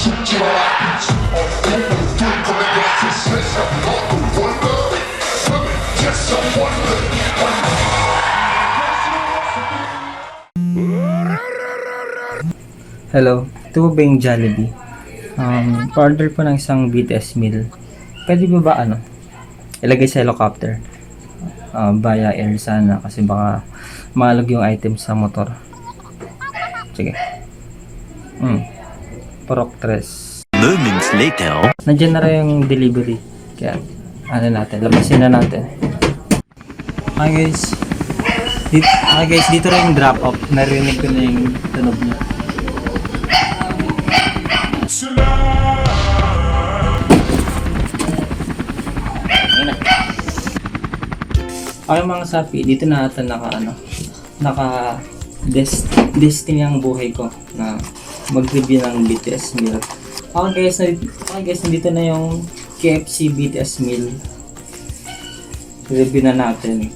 Hello, ito ba yung Jollibee? Pa-order po ng isang BTS meal. Pwede ba ilagay sa helicopter? Via air sana kasi baka malog yung item sa motor. Sige. Porok tres. Moments later. Nandiyan na rin yung delivery. Kaya, labasin na natin. Okay guys, dito rin yung drop off. Narinig ko na yung tunog niya. Okay mga sapi, dito na ata destiny ang buhay ko na mag-review ng BTS meal. Okay guys, nandito na yung KFC BTS meal. Review na natin.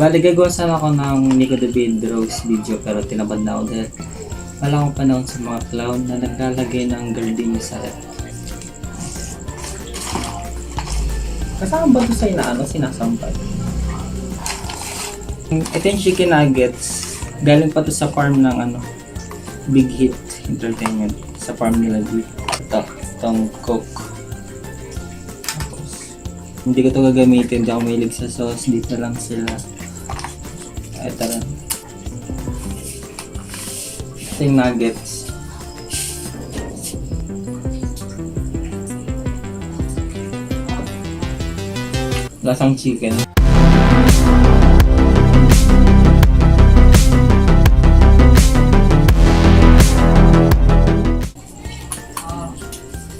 Bali, gagawa sana ako ng Nico the Rose video pero tinabad na ako dahil wala akong panahon sa mga clown na naglalagay ng gardenia sa rep. Kasama ba ito sa sinasampay? Ito yung chicken nuggets. Galing pa to sa farm ng Big Hit Entertainment. Sa farm nila dito. Itong Coke. Hindi ko ito gagamitin. Hindi ako mahilig sa sauce. Dito lang sila. Ito rin. Ito yung nuggets. Lasang chicken.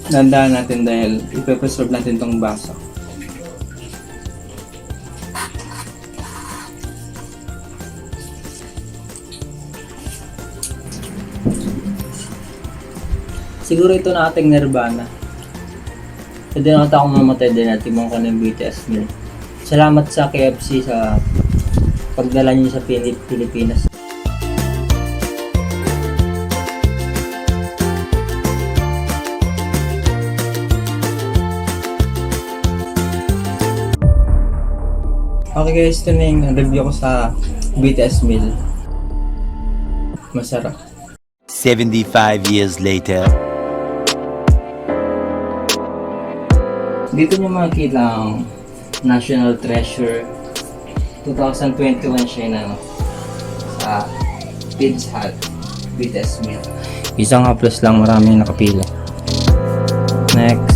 Dandaan natin dahil ipe-preserve natin tong baso. Siguro ito na ating nirvana. Pwede na akong mamatay din at timong ko ng BTS meal. Salamat sa KFC sa pagdala niyo sa Pilipinas. Okay guys, ito na yung review ko sa BTS meal. Masarap. 75 years later. Dito nyo makikita ang National Treasure 2021 siya na sa Pizza Hut BTS meal. Isang haplos lang, maraming nakapila. Next.